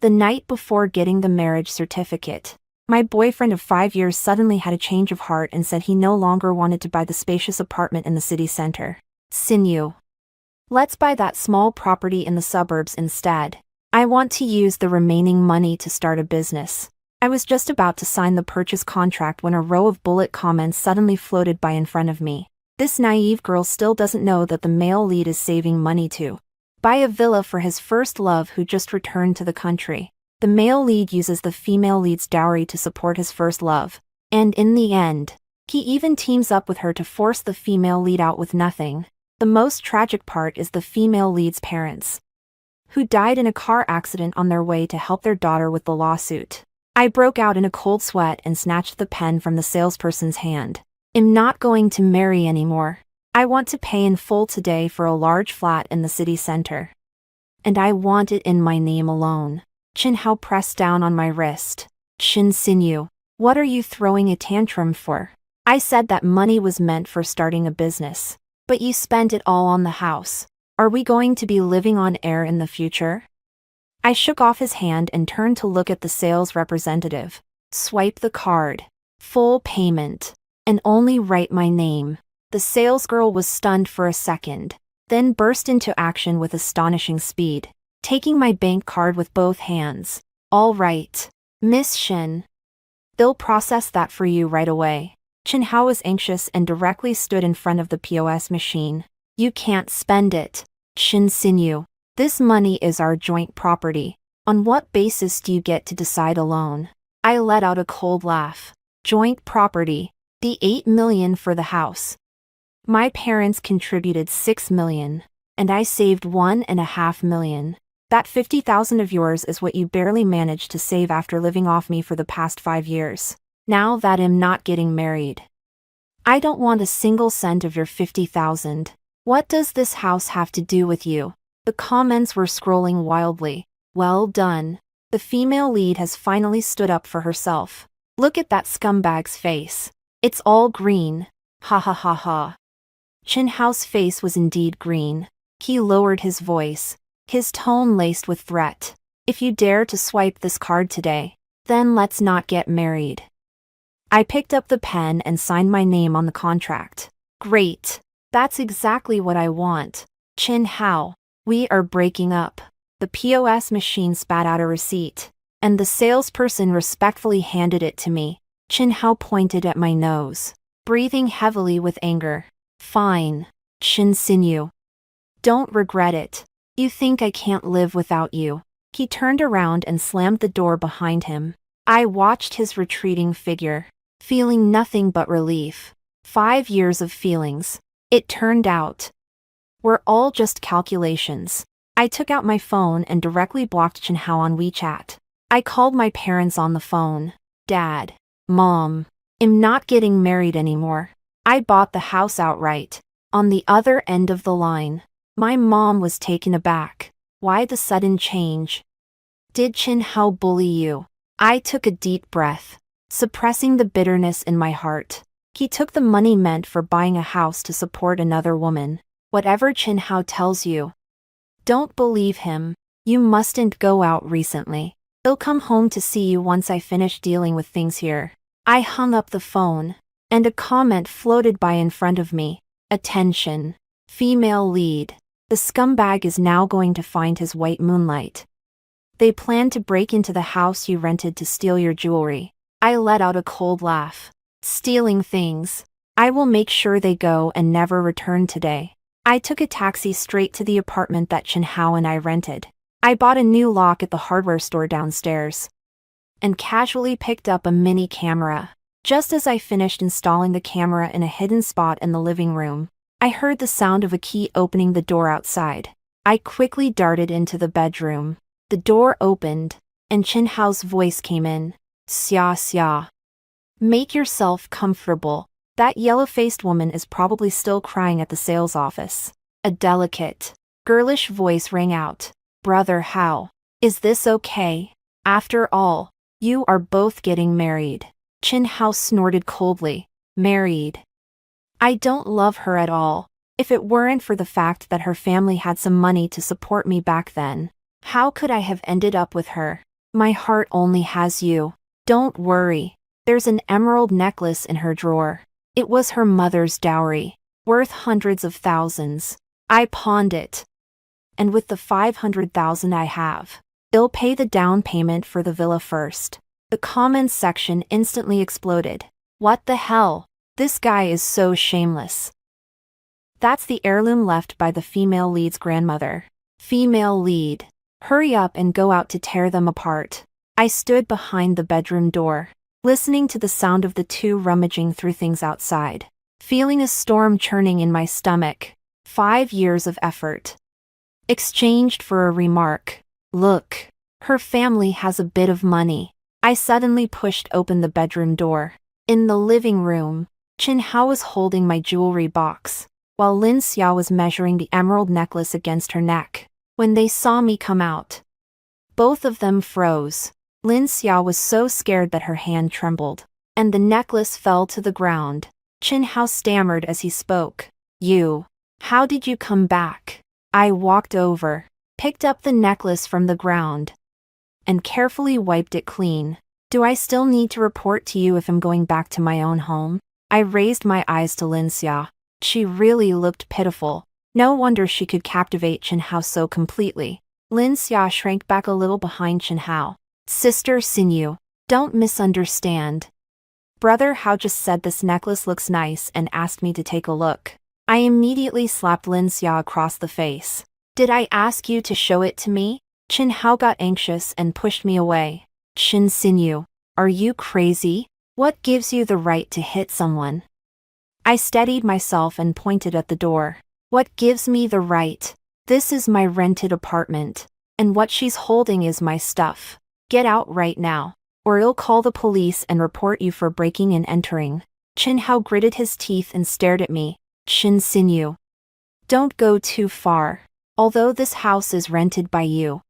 The night before getting the marriage certificate, my boyfriend of 5 years suddenly had a change of heart and said he no longer wanted to buy the spacious apartment in the city center. Sinew. Let's buy that small property in the suburbs instead. I want to use the remaining money to start a business. I was just about to sign the purchase contract when a row of bullet comments suddenly floated by in front of me. This naive girl still doesn't know that the male lead is saving money to buy a villa for his first love who just returned to the country. The male lead uses the female lead's dowry to support his first love. And in the end, he even teams up with her to force the female lead out with nothing. The most tragic part is the female lead's parents, who died in a car accident on their way to help their daughter with the lawsuit. I broke out in a cold sweat and snatched the pen from the salesperson's hand. I'm not going to marry anymore. I want to pay in full today for a large flat in the city center. And I want it in my name alone. Chin Hao pressed down on my wrist. Chin Sinew, what are you throwing a tantrum for? I said that money was meant for starting a business. But you spent it all on the house. Are we going to be living on air in the future? I shook off his hand and turned to look at the sales representative. Swipe the card. Full payment. And only write my name. The salesgirl was stunned for a second, then burst into action with astonishing speed, taking my bank card with both hands. All right, Miss Shin. They'll process that for you right away. Chin Hao was anxious and directly stood in front of the POS machine. You can't spend it. Chin Sinew. This money is our joint property. On what basis do you get to decide alone? I let out a cold laugh. Joint property. The $8 million for the house. My parents contributed $6 million, and I saved $1.5 million. That $50,000 of yours is what you barely managed to save after living off me for the past 5 years. Now that I'm not getting married, I don't want a single cent of your $50,000. What does this house have to do with you? The comments were scrolling wildly. Well done. The female lead has finally stood up for herself. Look at that scumbag's face. It's all green. Ha ha ha ha. Chin Hao's face was indeed green. He lowered his voice, his tone laced with threat. If you dare to swipe this card today, then let's not get married. I picked up the pen and signed my name on the contract. Great. That's exactly what I want. Chin Hao, we are breaking up. The POS machine spat out a receipt, and the salesperson respectfully handed it to me. Chin Hao pointed at my nose, breathing heavily with anger. Fine, Chin Sinew. Don't regret it. You think I can't live without you. He turned around and slammed the door behind him. I watched his retreating figure, feeling nothing but relief. 5 years of feelings, it turned out, were all just calculations. I took out my phone and directly blocked Chin Hao on WeChat. I called my parents on the phone. Dad, Mom, I'm not getting married anymore. I bought the house outright. On the other end of the line, my mom was taken aback. Why the sudden change? Did Chin Hao bully you? I took a deep breath, suppressing the bitterness in my heart. He took the money meant for buying a house to support another woman. Whatever Chin Hao tells you, don't believe him. You mustn't go out recently. They'll come home to see you once I finish dealing with things here. I hung up the phone, and a comment floated by in front of me. Attention. Female lead. The scumbag is now going to find his white moonlight. They plan to break into the house you rented to steal your jewelry. I let out a cold laugh. Stealing things. I will make sure they go and never return today. I took a taxi straight to the apartment that Chin Hao and I rented. I bought a new lock at the hardware store downstairs, and casually picked up a mini camera. Just as I finished installing the camera in a hidden spot in the living room, I heard the sound of a key opening the door outside. I quickly darted into the bedroom. The door opened, and Chin Hao's voice came in. Xia xia. Make yourself comfortable. That yellow-faced woman is probably still crying at the sales office. A delicate, girlish voice rang out. Brother Hao, is this okay? After all, you are both getting married. Chin Hao snorted coldly. Married? I don't love her at all. If it weren't for the fact that her family had some money to support me back then, how could I have ended up with her? My heart only has you. Don't worry. There's an emerald necklace in her drawer. It was her mother's dowry, worth hundreds of thousands. I pawned it. And with the 500,000 I have, they'll pay the down payment for the villa first. The comments section instantly exploded. What the hell? This guy is so shameless. That's the heirloom left by the female lead's grandmother. Female lead. Hurry up and go out to tear them apart. I stood behind the bedroom door, listening to the sound of the two rummaging through things outside, feeling a storm churning in my stomach. 5 years of effort exchanged for a remark. Look, her family has a bit of money. I suddenly pushed open the bedroom door. In the living room, Chin Hao was holding my jewelry box, while Lin Xia was measuring the emerald necklace against her neck. When they saw me come out, both of them froze. Lin Xia was so scared that her hand trembled, and the necklace fell to the ground. Chin Hao stammered as he spoke. How did you come back? I walked over, picked up the necklace from the ground, and carefully wiped it clean. Do I still need to report to you if I'm going back to my own home? I raised my eyes to Lin Xia. She really looked pitiful. No wonder she could captivate Chin Hao so completely. Lin Xia shrank back a little behind Chin Hao. Sister Xinyu, don't misunderstand. Brother Hao just said this necklace looks nice and asked me to take a look. I immediately slapped Lin Xia across the face. Did I ask you to show it to me? Chin Hao got anxious and pushed me away. Chin Xinyu, are you crazy? What gives you the right to hit someone? I steadied myself and pointed at the door. What gives me the right? This is my rented apartment, and what she's holding is my stuff. Get out right now, or I'll call the police and report you for breaking and entering. Chin Hao gritted his teeth and stared at me. Chin Xinyu, don't go too far. Although this house is rented by you,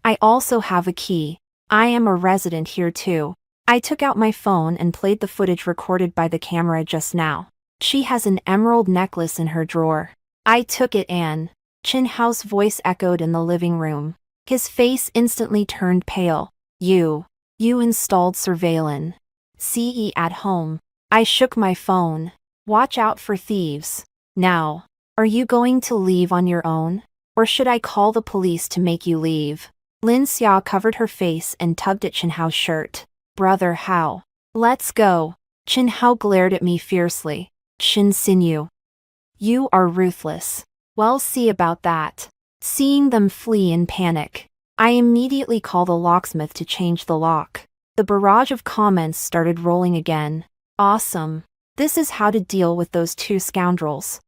I also have a key. I am a resident here too. I took out my phone and played the footage recorded by the camera just now. She has an emerald necklace in her drawer. I took it and Chin Hao's voice echoed in the living room. His face instantly turned pale. You installed surveillance. CE at home. I shook my phone. Watch out for thieves. Now, are you going to leave on your own? Or should I call the police to make you leave? Lin Xia covered her face and tugged at Chin Hao's shirt. Brother Hao, let's go. Chin Hao glared at me fiercely. Chin Xinyu, you are ruthless. Well, see about that. Seeing them flee in panic, I immediately call the locksmith to change the lock. The barrage of comments started rolling again. Awesome. This is how to deal with those two scoundrels.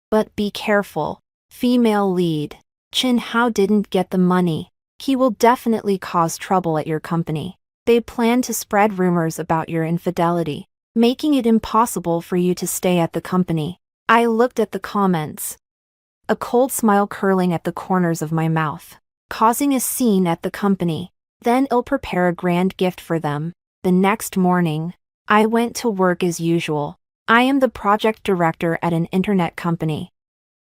But be careful. Female lead. Chin Hao didn't get the money. He will definitely cause trouble at your company. They plan to spread rumors about your infidelity, making it impossible for you to stay at the company. I looked at the comments, a cold smile curling at the corners of my mouth, causing a scene at the company. Then I'll prepare a grand gift for them. The next morning, I went to work as usual. I am the project director at an internet company,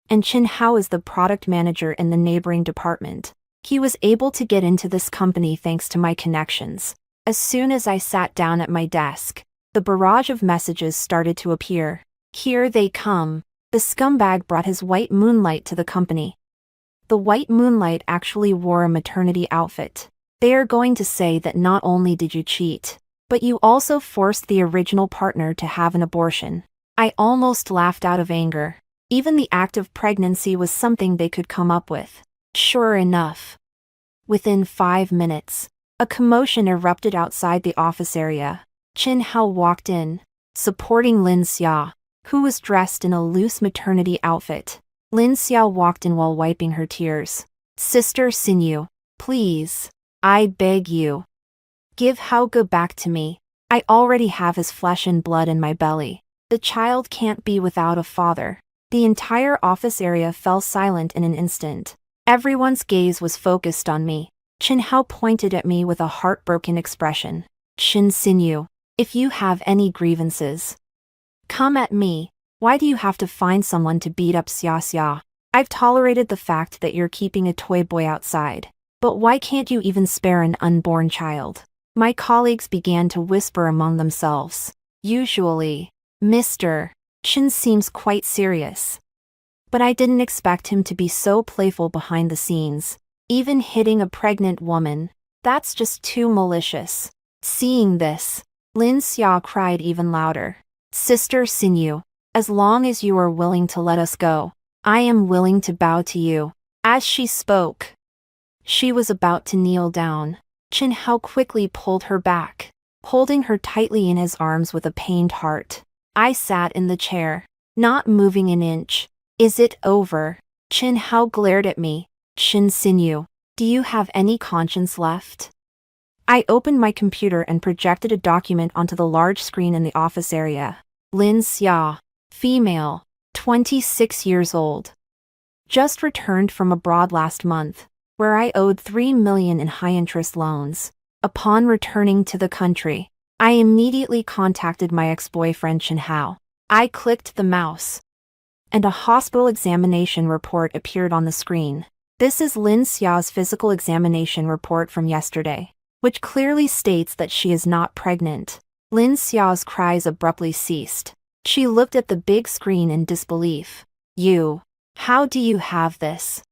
and Chin Hao is the product manager in the neighboring department. He was able to get into this company thanks to my connections. As soon as I sat down at my desk, the barrage of messages started to appear. Here they come. The scumbag brought his white moonlight to the company. The white moonlight actually wore a maternity outfit. They are going to say that not only did you cheat, but you also forced the original partner to have an abortion. I almost laughed out of anger. Even the act of pregnancy was something they could come up with. Sure enough, within 5 minutes, a commotion erupted outside the office area. Chin Hao walked in, supporting Lin Xia, who was dressed in a loose maternity outfit. Lin Xia walked in while wiping her tears. Sister Xinyu, please, I beg you, give Haoge back to me. I already have his flesh and blood in my belly. The child can't be without a father. The entire office area fell silent in an instant. Everyone's gaze was focused on me. Chin Hao pointed at me with a heartbroken expression. Chin Xinyu, if you have any grievances, come at me. Why do you have to find someone to beat up Xia Xia? I've tolerated the fact that you're keeping a toy boy outside. But why can't you even spare an unborn child? My colleagues began to whisper among themselves. Usually, Mr. Chen seems quite serious. But I didn't expect him to be so playful behind the scenes. Even hitting a pregnant woman, that's just too malicious. Seeing this, Lin Xia cried even louder. Sister Xinyu, as long as you are willing to let us go, I am willing to bow to you. As she spoke, she was about to kneel down. Chen Hao quickly pulled her back, holding her tightly in his arms with a pained heart. I sat in the chair, not moving an inch. Is it over? Chen Hao glared at me. Shin Xinyu, do you have any conscience left? I opened my computer and projected a document onto the large screen in the office area. Lin Xia, female, 26 years old. Just returned from abroad last month, where I owed 3 million in high-interest loans. Upon returning to the country, I immediately contacted my ex-boyfriend Chen Hao. I clicked the mouse, and a hospital examination report appeared on the screen. This is Lin Xiao's physical examination report from yesterday, which clearly states that she is not pregnant. Lin Xiao's cries abruptly ceased. She looked at the big screen in disbelief. How do you have this?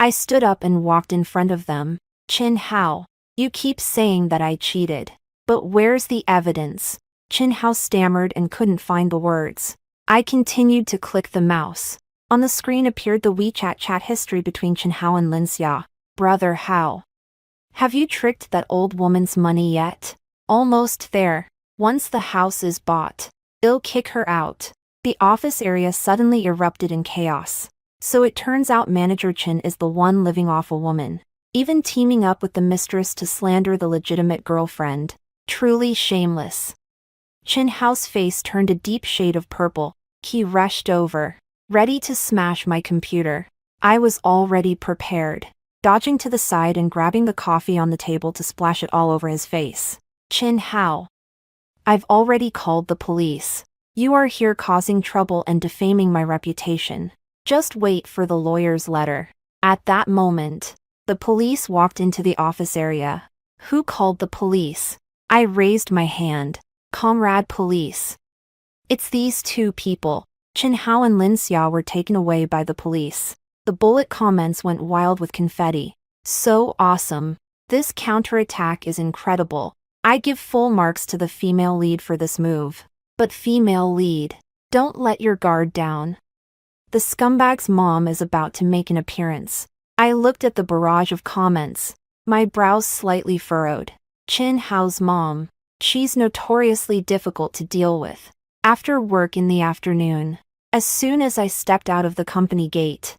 I stood up and walked in front of them. Chen Hao, you keep saying that I cheated. But where's the evidence? Chen Hao stammered and couldn't find the words. I continued to click the mouse. On the screen appeared the WeChat chat history between Chen Hao and Lin Xia. Brother Hao, have you tricked that old woman's money yet? Almost there. Once the house is bought, they'll kick her out. The office area suddenly erupted in chaos. So it turns out Manager Chen is the one living off a woman, even teaming up with the mistress to slander the legitimate girlfriend. Truly shameless. Chen Hao's face turned a deep shade of purple. He rushed over, ready to smash my computer. I was already prepared, dodging to the side and grabbing the coffee on the table to splash it all over his face. Chen Hao, I've already called the police. You are here causing trouble and defaming my reputation. Just wait for the lawyer's letter. At that moment, the police walked into the office area. Who called the police? I raised my hand. Comrade police. It's these two people. Chen Hao and Lin Xia were taken away by the police. The bullet comments went wild with confetti. So awesome. This counterattack is incredible. I give full marks to the female lead for this move. But female lead, don't let your guard down. The scumbag's mom is about to make an appearance. I looked at the barrage of comments, my brows slightly furrowed. Chen Hao's mom. She's notoriously difficult to deal with. After work in the afternoon, as soon as I stepped out of the company gate,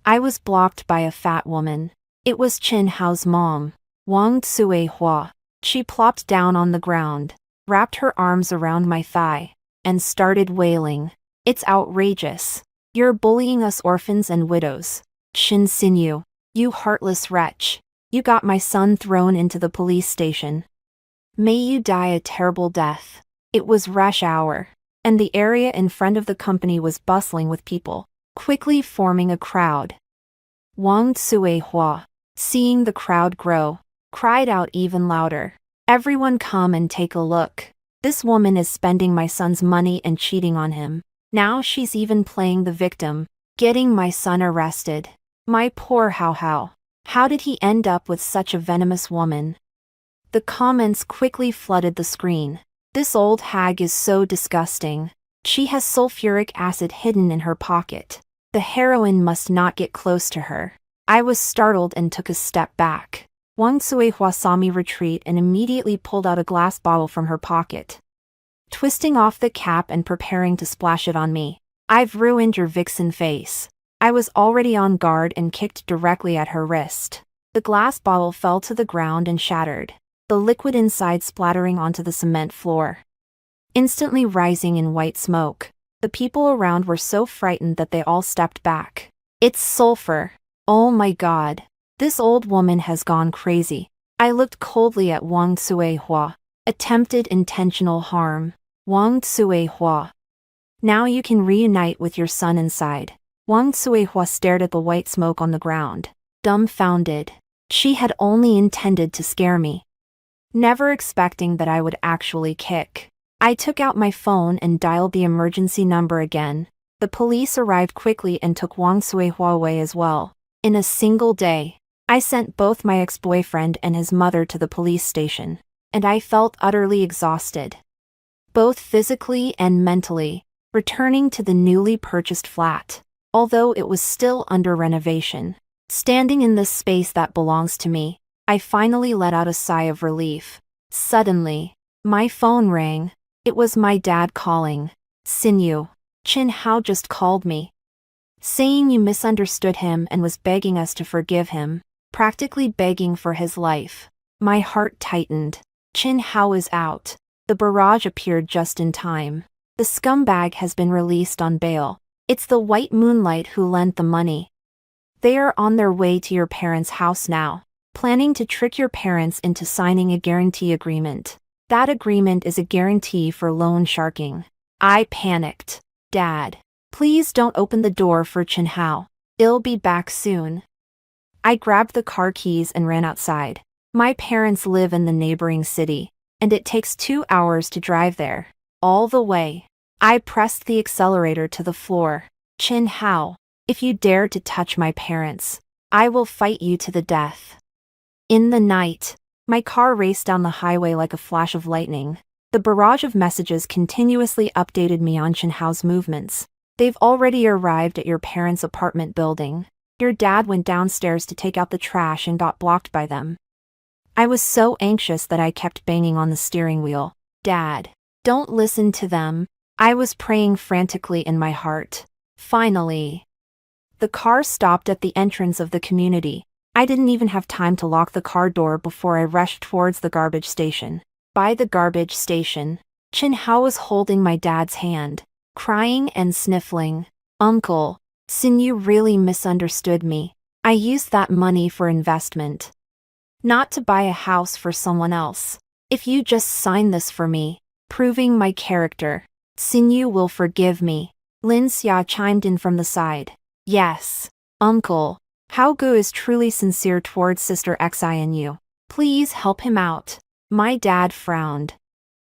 I was blocked by a fat woman. It was Chen Hao's mom, Wang Tsuehua. She plopped down on the ground, wrapped her arms around my thigh, and started wailing. It's outrageous. You're bullying us orphans and widows. Shin Xinyu, you heartless wretch. You got my son thrown into the police station. May you die a terrible death. It was rush hour, and the area in front of the company was bustling with people, quickly forming a crowd. Wang Tsuehua, seeing the crowd grow, cried out even louder. Everyone come and take a look. This woman is spending my son's money and cheating on him. Now she's even playing the victim, getting my son arrested. My poor Hao Hao. How did he end up with such a venomous woman? The comments quickly flooded the screen. This old hag is so disgusting. She has sulfuric acid hidden in her pocket. The heroine must not get close to her. I was startled and took a step back. Wang Suihua saw me retreat and immediately pulled out a glass bottle from her pocket, twisting off the cap and preparing to splash it on me. I've ruined your vixen face. I was already on guard and kicked directly at her wrist. The glass bottle fell to the ground and shattered, the liquid inside splattering onto the cement floor, instantly rising in white smoke. The people around were so frightened that they all stepped back. It's sulfur. Oh my god. This old woman has gone crazy. I looked coldly at Wang Tsuehua. Attempted intentional harm. Wang Tsuehua. Now you can reunite with your son inside. Wang Tsuehua stared at the white smoke on the ground, dumbfounded. She had only intended to scare me, never expecting that I would actually kick. I took out my phone and dialed the emergency number again. The police arrived quickly and took Wang Suihua away as well. In a single day, I sent both my ex-boyfriend and his mother to the police station, and I felt utterly exhausted, both physically and mentally, returning to the newly purchased flat, although it was still under renovation. Standing in this space that belongs to me, I finally let out a sigh of relief. Suddenly, my phone rang. It was my dad calling. Sinew, Chin Hao just called me, saying you misunderstood him and was begging us to forgive him, practically begging for his life. My heart tightened. Chin Hao is out. The barrage appeared just in time. The scumbag has been released on bail. It's the White Moonlight who lent the money. They are on their way to your parents' house now, planning to trick your parents into signing a guarantee agreement. That agreement is a guarantee for loan sharking. I panicked. Dad, please don't open the door for Chin Hao. I'll be back soon. I grabbed the car keys and ran outside. My parents live in the neighboring city, and it takes 2 hours to drive there. All the way, I pressed the accelerator to the floor. Chin Hao, if you dare to touch my parents, I will fight you to the death. In the night, my car raced down the highway like a flash of lightning. The barrage of messages continuously updated me on Chin Hao's movements. They've already arrived at your parents' apartment building. Your dad went downstairs to take out the trash and got blocked by them. I was so anxious that I kept banging on the steering wheel. Dad, don't listen to them. I was praying frantically in my heart. Finally, the car stopped at the entrance of the community. I didn't even have time to lock the car door before I rushed towards the garbage station. By the garbage station, Chin Hao was holding my dad's hand, crying and sniffling. Uncle, Sinew really misunderstood me. I used that money for investment, not to buy a house for someone else. If you just sign this for me, proving my character, Sinew will forgive me. Lin Xia chimed in from the side. Yes, Uncle. Hao Gu is truly sincere towards Sister Xi and you. Please help him out. My dad frowned,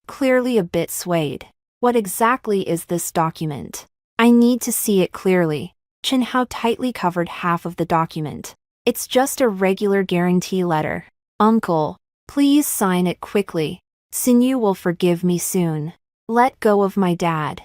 clearly a bit swayed. What exactly is this document? I need to see it clearly. Chin Hao tightly covered half of the document. It's just a regular guarantee letter. Uncle, please sign it quickly. Sinew will forgive me soon. Let go of my dad.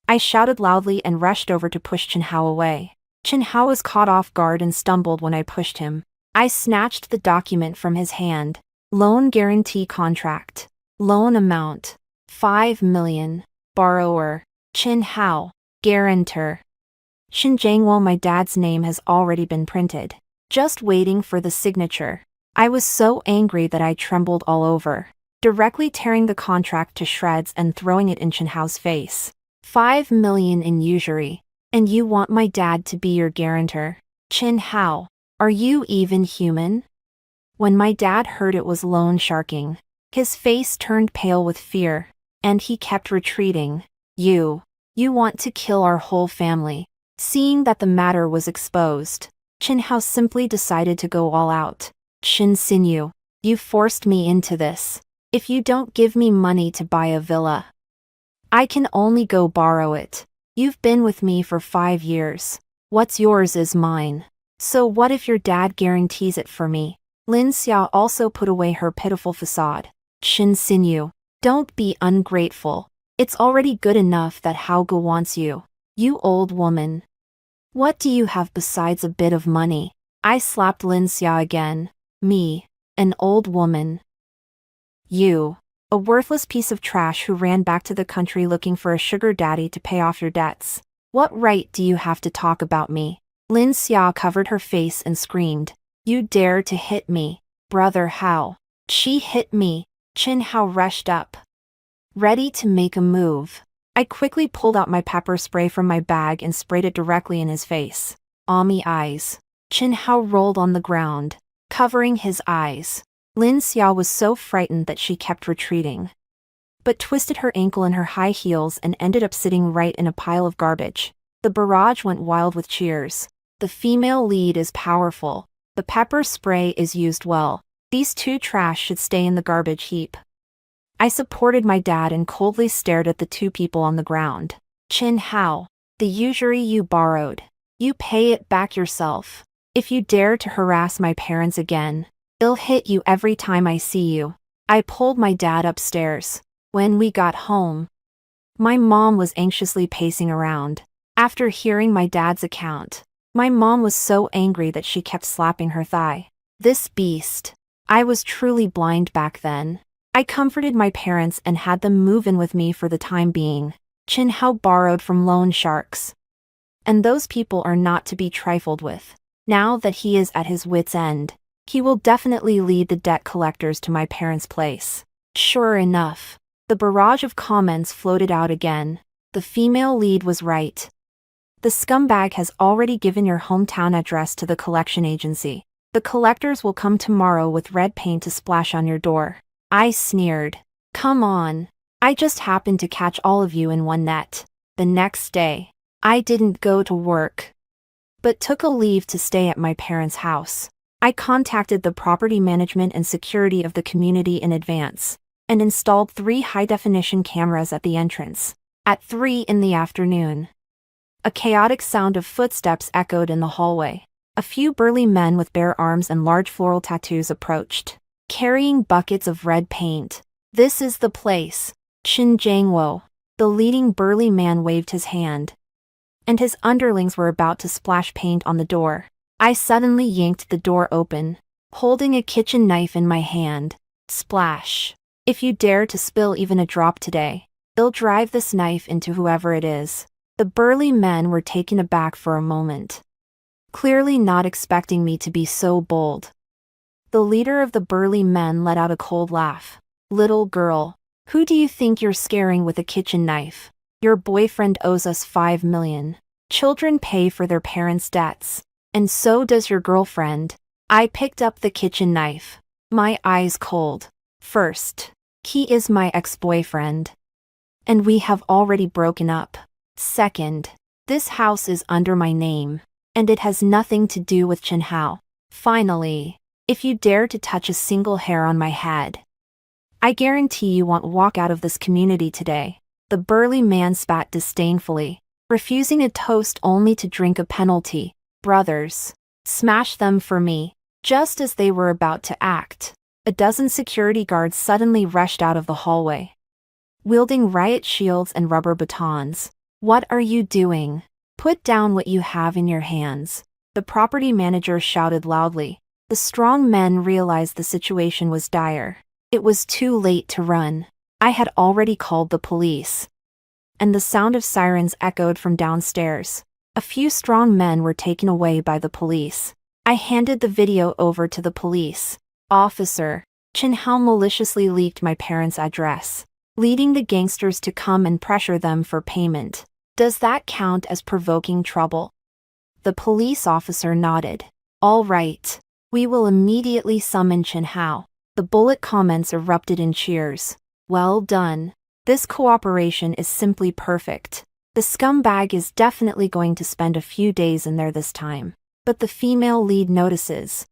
I shouted loudly and rushed over to push Chin Hao away. Chin Hao was caught off guard and stumbled when I pushed him. I snatched the document from his hand. Loan guarantee contract. Loan amount, 5 million. Borrower, Chin Hao. Guarantor, Shin Jiangwo. My dad's name has already been printed, just waiting for the signature. I was so angry that I trembled all over, directly tearing the contract to shreds and throwing it in Chin Hao's face. 5 million in usury. And you want my dad to be your guarantor? Chin Hao, are you even human? When my dad heard it was loan sharking, his face turned pale with fear, and he kept retreating. You want to kill our whole family. Seeing that the matter was exposed, Chin Hao simply decided to go all out. Shin Sinew, you forced me into this. If you don't give me money to buy a villa, I can only go borrow it. You've been with me for 5 years. What's yours is mine. So what if your dad guarantees it for me? Lin Xia also put away her pitiful facade. Shin Sinew, don't be ungrateful. It's already good enough that Hao Gu wants you. You old woman. What do you have besides a bit of money? I slapped Lin Xia again. Me, an old woman. You, a worthless piece of trash who ran back to the country looking for a sugar daddy to pay off your debts. What right do you have to talk about me? Lin Xia covered her face and screamed. You dare to hit me, brother Hao. She hit me. Chin Hao rushed up, ready to make a move. I quickly pulled out my pepper spray from my bag and sprayed it directly in his face. Ami eyes. Chin Hao rolled on the ground, covering his eyes. Lin Xia was so frightened that she kept retreating, but twisted her ankle in her high heels and ended up sitting right in a pile of garbage. The barrage went wild with cheers. The female lead is powerful. The The pepper spray is used well. These two trash should stay in the garbage heap. I supported my dad and coldly stared at the two people on the ground. Chin Hao, the usury you borrowed. You pay it back yourself. If you dare to harass my parents again, I'll hit you every time I see you. I pulled my dad upstairs. When we got home, my mom was anxiously pacing around. After hearing my dad's account, my mom was so angry that she kept slapping her thigh. This beast. I was truly blind back then. I comforted my parents and had them move in with me for the time being. Chin Hao borrowed from loan sharks. And those people are not to be trifled with. Now that he is at his wit's end, he will definitely lead the debt collectors to my parents' place. Sure enough, the barrage of comments floated out again. The female lead was right. The scumbag has already given your hometown address to the collection agency. The collectors will come tomorrow with red paint to splash on your door. I sneered. Come on. I just happened to catch all of you in one net. The next day, I didn't go to work, but took a leave to stay at my parents' house. I contacted the property management and security of the community in advance, and installed 3 high-definition cameras at the entrance. At 3 in the afternoon, a chaotic sound of footsteps echoed in the hallway. A few burly men with bare arms and large floral tattoos approached, carrying buckets of red paint. This is the place. Chin Jangwo, the leading burly man, waved his hand, and his underlings were about to splash paint on the door. I suddenly yanked the door open, holding a kitchen knife in my hand. Splash. If you dare to spill even a drop today, I'll drive this knife into whoever it is. The burly men were taken aback for a moment, clearly not expecting me to be so bold. The leader of the burly men let out a cold laugh. Little girl, who do you think you're scaring with a kitchen knife? Your boyfriend owes us 5 million. Children pay for their parents' debts, and so does your girlfriend. I picked up the kitchen knife, my eyes cold. First, he is my ex-boyfriend, and we have already broken up. Second, this house is under my name, and it has nothing to do with Chin Hao. Finally, if you dare to touch a single hair on my head, I guarantee you won't walk out of this community today. The burly man spat disdainfully, refusing a toast only to drink a penalty. Brothers, smash them for me. Just as they were about to act, a dozen security guards suddenly rushed out of the hallway, wielding riot shields and rubber batons. What are you doing? Put down what you have in your hands, the property manager shouted loudly. The strong men realized the situation was dire. It was too late to run. I had already called the police, and the sound of sirens echoed from downstairs. A few strong men were taken away by the police. I handed the video over to the police. Officer, Chin Hao maliciously leaked my parents' address, leading the gangsters to come and pressure them for payment. Does that count as provoking trouble? The police officer nodded. All right. We will immediately summon Chin Hao. The bullet comments erupted in cheers. Well done. This cooperation is simply perfect. The scumbag is definitely going to spend a few days in there this time. But the female lead notices.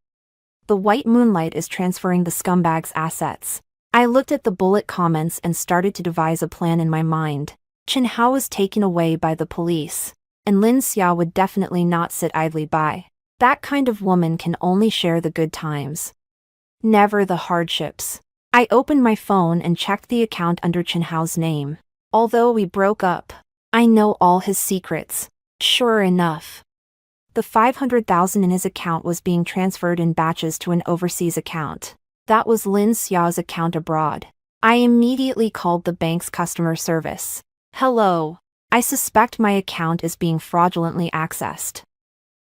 The white moonlight is transferring the scumbag's assets. I looked at the bullet comments and started to devise a plan in my mind. Chin Hao was taken away by the police, and Lin Xia would definitely not sit idly by. That kind of woman can only share the good times, never the hardships. I opened my phone and checked the account under Chin Hao's name. Although we broke up, I know all his secrets. Sure enough, the 500,000 in his account was being transferred in batches to an overseas account. That was Lin Xiao's account abroad. I immediately called the bank's customer service. Hello, I suspect my account is being fraudulently accessed.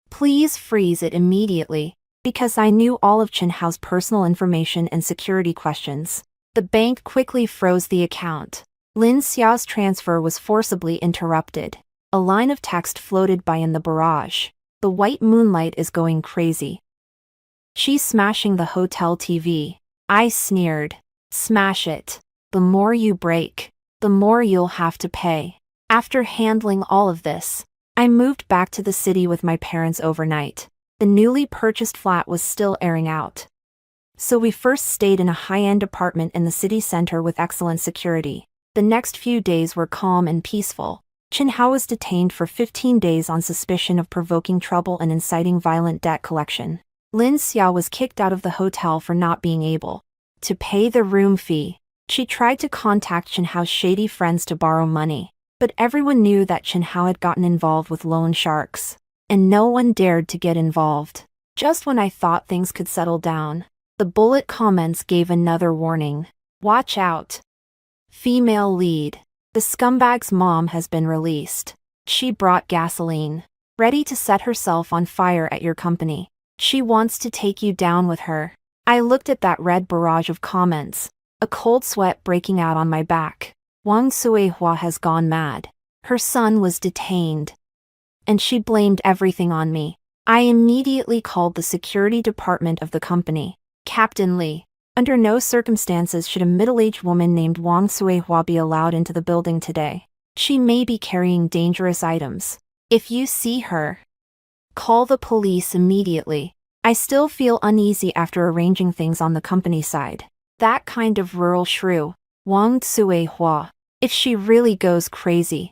Please freeze it immediately, because I knew all of Chin Hao's personal information and security questions. The bank quickly froze the account. Lin Xiao's transfer was forcibly interrupted. A line of text floated by in the barrage. The white moonlight is going crazy. She's smashing the hotel TV. I sneered. Smash it. The more you break, the more you'll have to pay. After handling all of this, I moved back to the city with my parents overnight. The newly purchased flat was still airing out. So we first stayed in a high-end apartment in the city center with excellent security. The next few days were calm and peaceful. Chen Hao was detained for 15 days on suspicion of provoking trouble and inciting violent debt collection. Lin Xiao was kicked out of the hotel for not being able to pay the room fee. She tried to contact Chen Hao's shady friends to borrow money, but everyone knew that Chen Hao had gotten involved with loan sharks, and no one dared to get involved. Just when I thought things could settle down, the bullet comments gave another warning. Watch out. Female lead. The scumbag's mom has been released. She brought gasoline, ready to set herself on fire at your company. She wants to take you down with her. I looked at that red barrage of comments, a cold sweat breaking out on my back. Wang Suihua has gone mad. Her son was detained, and she blamed everything on me. I immediately called the security department of the company. Captain Li, under no circumstances should a middle-aged woman named Wang Suihua be allowed into the building today. She may be carrying dangerous items. If you see her, call the police immediately. I still feel uneasy after arranging things on the company side. That kind of rural shrew, Wang Suihua, if she really goes crazy,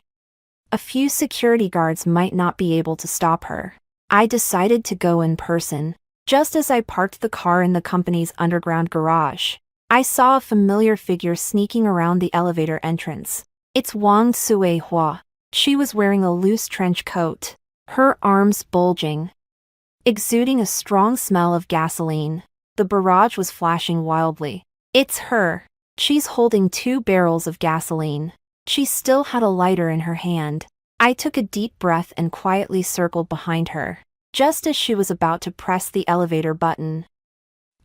a few security guards might not be able to stop her. I decided to go in person. Just as I parked the car in the company's underground garage, I saw a familiar figure sneaking around the elevator entrance. It's Wang Suihua. She was wearing a loose trench coat, her arms bulging, exuding a strong smell of gasoline. The barrage was flashing wildly. It's her. She's holding 2 barrels of gasoline. She still had a lighter in her hand. I took a deep breath and quietly circled behind her. Just as she was about to press the elevator button,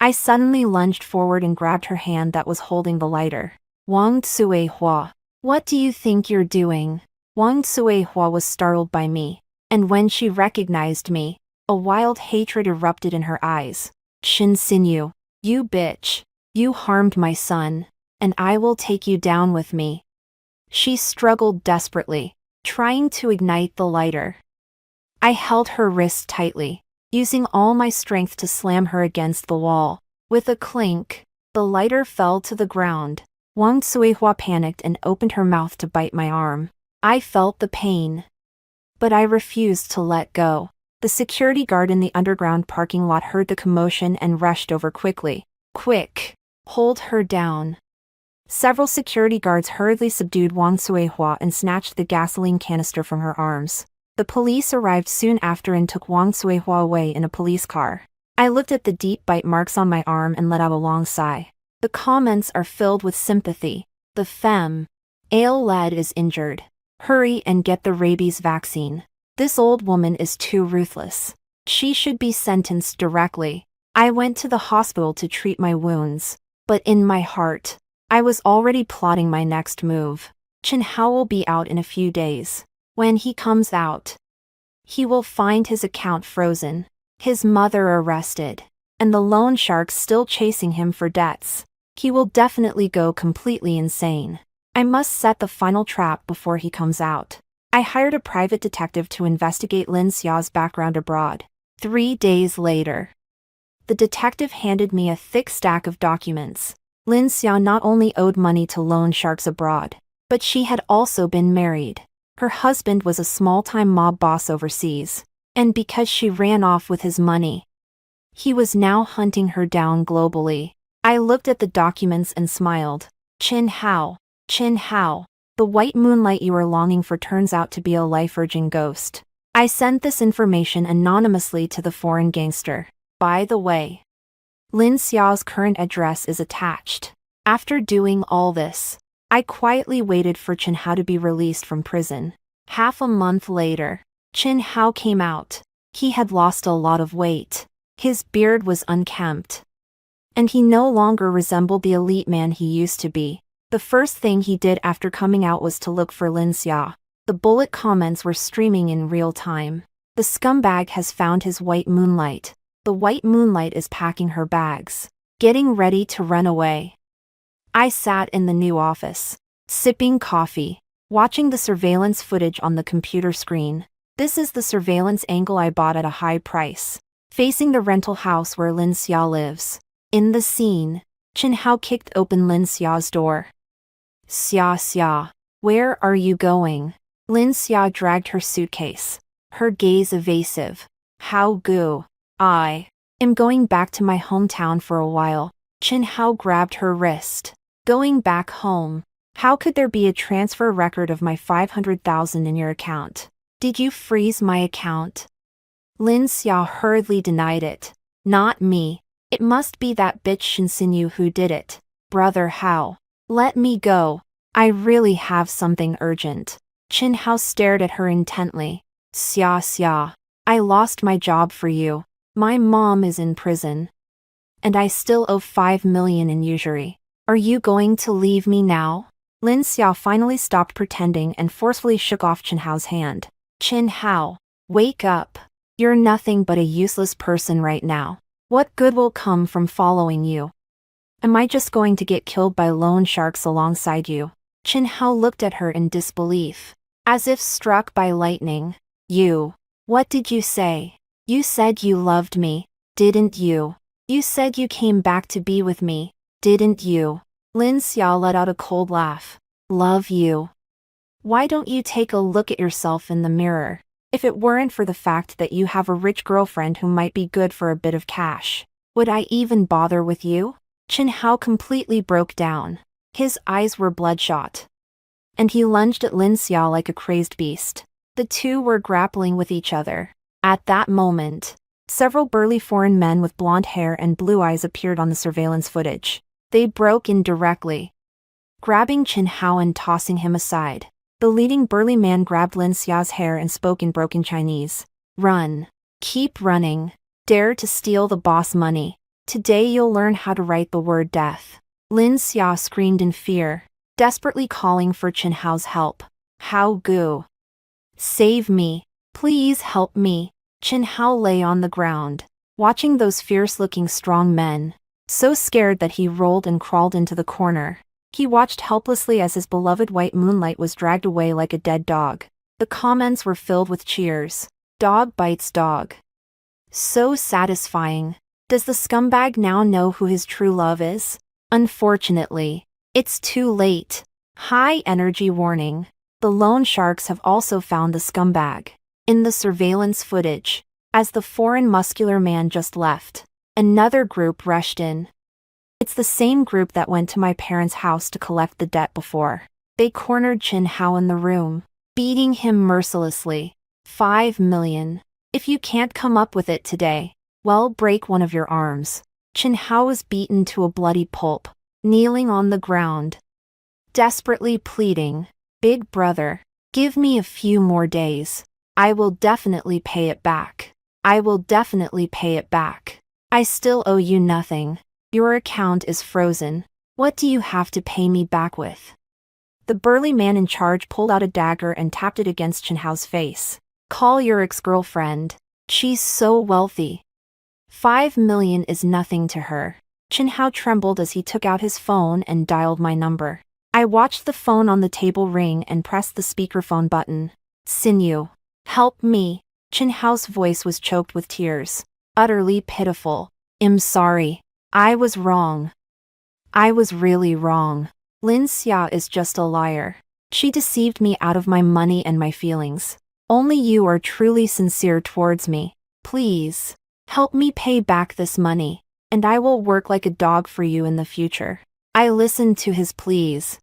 I suddenly lunged forward and grabbed her hand that was holding the lighter. Wang Suihua, what do you think you're doing? Wang Suihua was startled by me, and when she recognized me, a wild hatred erupted in her eyes. Shin Sinyu, you bitch. You harmed my son, and I will take you down with me. She struggled desperately, trying to ignite the lighter. I held her wrist tightly, using all my strength to slam her against the wall. With a clink, the lighter fell to the ground. Wang Suihua panicked and opened her mouth to bite my arm. I felt the pain, but I refused to let go. The security guard in the underground parking lot heard the commotion and rushed over quickly. Quick! Hold her down. Several security guards hurriedly subdued Wang Suihua and snatched the gasoline canister from her arms. The police arrived soon after and took Wang Suihua away in a police car. I looked at the deep bite marks on my arm and let out a long sigh. The comments are filled with sympathy. The femme lad is injured. Hurry and get the rabies vaccine. This old woman is too ruthless. She should be sentenced directly. I went to the hospital to treat my wounds, but in my heart, I was already plotting my next move. Chen Hao will be out in a few days. When he comes out, he will find his account frozen, his mother arrested, and the loan sharks still chasing him for debts. He will definitely go completely insane. I must set the final trap before he comes out. I hired a private detective to investigate Lin Xiao's background abroad. 3 days later, the detective handed me a thick stack of documents. Lin Xiao not only owed money to loan sharks abroad, but she had also been married. Her husband was a small-time mob boss overseas, and because she ran off with his money, he was now hunting her down globally. I looked at the documents and smiled. Chen Hao, the white moonlight you are longing for turns out to be a life-urging ghost. I sent this information anonymously to the foreign gangster. By the way, Lin Xiao's current address is attached. After doing all this, I quietly waited for Chen Hao to be released from prison. Half a month later, Chen Hao came out. He had lost a lot of weight. His beard was unkempt, and he no longer resembled the elite man he used to be. The first thing he did after coming out was to look for Lin Xiao. The bullet comments were streaming in real time. The scumbag has found his white moonlight. The white moonlight is packing her bags, getting ready to run away. I sat in the new office, sipping coffee, watching the surveillance footage on the computer screen. This is the surveillance angle I bought at a high price. facing the rental house where Lin Xia lives. In the scene, Chen Hao kicked open Lin Xia's door. Xia, where are you going? Lin Xia dragged her suitcase, her gaze evasive. Hao Gu. I am going back to my hometown for a while. Chen Hao grabbed her wrist. Going back home? How could there be a transfer record of my 500,000 in your account? Did you freeze my account? Lin Xia hurriedly denied it. Not me. It must be that bitch Shinsinyu who did it. Brother Hao. Let me go. I really have something urgent. Chen Hao stared at her intently. Xia, I lost my job for you. My mom is in prison. And I still owe 5 million in usury. Are you going to leave me now? Lin Xia finally stopped pretending and forcefully shook off Chen Hao's hand. Chen Hao, wake up. You're nothing but a useless person right now. What good will come from following you? Am I just going to get killed by loan sharks alongside you? Chen Hao looked at her in disbelief, as if struck by lightning. What did you say? You said you loved me, didn't you? You said you came back to be with me, didn't you? Lin Xia let out a cold laugh. Love you. Why don't you take a look at yourself in the mirror? If it weren't for the fact that you have a rich girlfriend who might be good for a bit of cash, would I even bother with you? Chen Hao completely broke down. His eyes were bloodshot. And he lunged at Lin Xia like a crazed beast. The two were grappling with each other. At that moment, several burly foreign men with blonde hair and blue eyes appeared on the surveillance footage. They broke in directly, grabbing Chen Hao and tossing him aside. The leading burly man grabbed Lin Xia's hair and spoke in broken Chinese. Run. Keep running. Dare to steal the boss money. Today you'll learn how to write the word death. Lin Xia screamed in fear, desperately calling for Chen Hao's help. Hao Gu. Save me. Please help me. Chen Hao lay on the ground, watching those fierce-looking strong men, so scared that he rolled and crawled into the corner. He watched helplessly as his beloved white moonlight was dragged away like a dead dog. The comments were filled with cheers. Dog bites dog. So satisfying. Does the scumbag now know who his true love is? Unfortunately, it's too late. High energy warning. The loan sharks have also found the scumbag. In the surveillance footage, as the foreign muscular man just left, another group rushed in. It's the same group that went to my parents' house to collect the debt before. They cornered Chen Hao in the room, beating him mercilessly. 5 million. If you can't come up with it today, well, break one of your arms. Chen Hao was beaten to a bloody pulp, kneeling on the ground, desperately pleading, Big brother, give me a few more days. I will definitely pay it back. I will definitely pay it back. I still owe you nothing. Your account is frozen. What do you have to pay me back with? The burly man in charge pulled out a dagger and tapped it against Chen Hao's face. Call your ex-girlfriend. She's so wealthy. 5 million is nothing to her. Chen Hao trembled as he took out his phone and dialed my number. I watched the phone on the table ring and pressed the speakerphone button. Sinew. Help me. Chen Hao's voice was choked with tears. Utterly pitiful. I'm sorry. I was wrong. I was really wrong. Lin Xia is just a liar. She deceived me out of my money and my feelings. Only you are truly sincere towards me. Please, help me pay back this money, and I will work like a dog for you in the future. I listened to his pleas.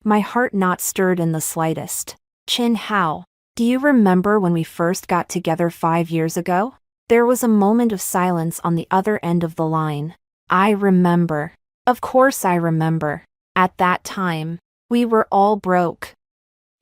My heart not stirred in the slightest. Chen Hao, do you remember when we first got together 5 years ago? There was a moment of silence on the other end of the line. I remember. Of course I remember. At that time, we were all broke.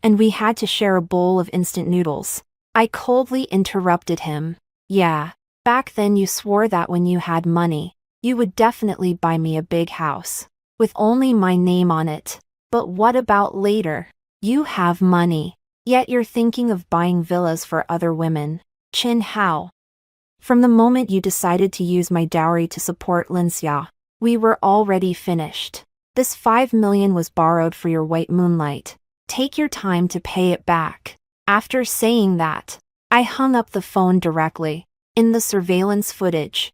And we had to share a bowl of instant noodles. I coldly interrupted him. Yeah, back then you swore that when you had money, you would definitely buy me a big house, with only my name on it. But what about later? You have money, yet you're thinking of buying villas for other women. Chen Hao. From the moment you decided to use my dowry to support Lin Xia, we were already finished. This 5 million was borrowed for your white moonlight. Take your time to pay it back. After saying that, I hung up the phone directly. In the surveillance footage,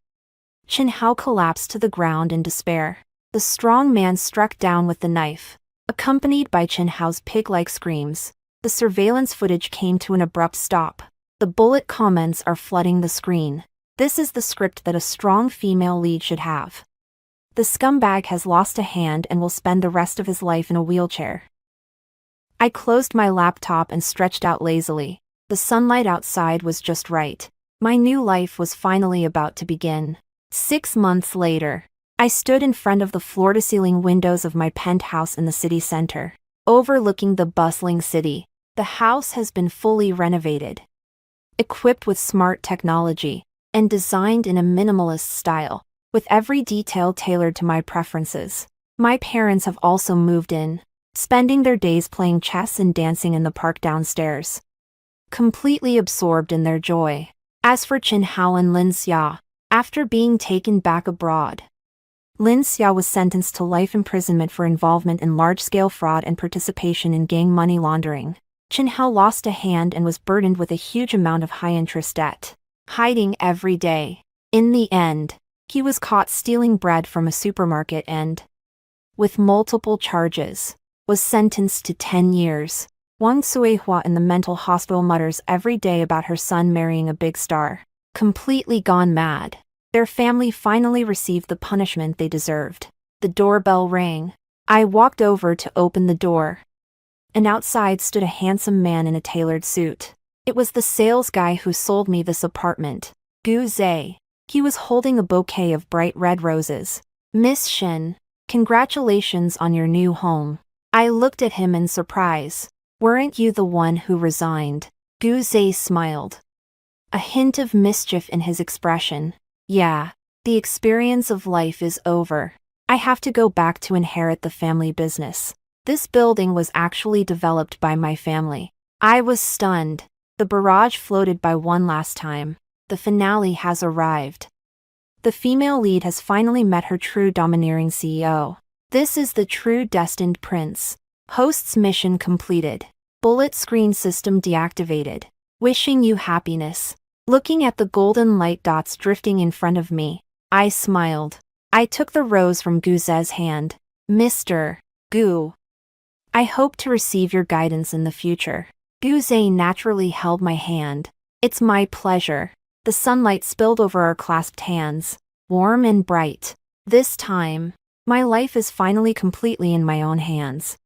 Chen Hao collapsed to the ground in despair. The strong man struck down with the knife, accompanied by Chen Hao's pig-like screams. The surveillance footage came to an abrupt stop. The bullet comments are flooding the screen. This is the script that a strong female lead should have. The scumbag has lost a hand and will spend the rest of his life in a wheelchair. I closed my laptop and stretched out lazily. The sunlight outside was just right. My new life was finally about to begin. 6 months later, I stood in front of the floor-to-ceiling windows of my penthouse in the city center, overlooking the bustling city. The house has been fully renovated, equipped with smart technology, and designed in a minimalist style, with every detail tailored to my preferences. My parents have also moved in, spending their days playing chess and dancing in the park downstairs, completely absorbed in their joy. As for Chen Hao and Lin Xia, after being taken back abroad, Lin Xia was sentenced to life imprisonment for involvement in large-scale fraud and participation in gang money laundering. Chen Hao lost a hand and was burdened with a huge amount of high-interest debt, hiding every day. In the end, he was caught stealing bread from a supermarket and, with multiple charges, was sentenced to 10 years. Wang Suihua in the mental hospital mutters every day about her son marrying a big star. Completely gone mad. Their family finally received the punishment they deserved. The doorbell rang. I walked over to open the door, and outside stood a handsome man in a tailored suit. It was the sales guy who sold me this apartment, Gu Zhe. He was holding a bouquet of bright red roses. "Miss Shen, congratulations on your new home." I looked at him in surprise. "Weren't you the one who resigned?" Gu Zhe smiled, a hint of mischief in his expression. "Yeah, the experience of life is over. I have to go back to inherit the family business. This building was actually developed by my family." I was stunned. The barrage floated by one last time. The finale has arrived. The female lead has finally met her true domineering CEO. This is the true destined prince. Host's mission completed. Bullet screen system deactivated. Wishing you happiness. Looking at the golden light dots drifting in front of me, I smiled. I took the rose from Gu Zhe's hand. "Mr. Gu, I hope to receive your guidance in the future." Gu Zhe naturally held my hand. "It's my pleasure." The sunlight spilled over our clasped hands, warm and bright. This time, my life is finally completely in my own hands.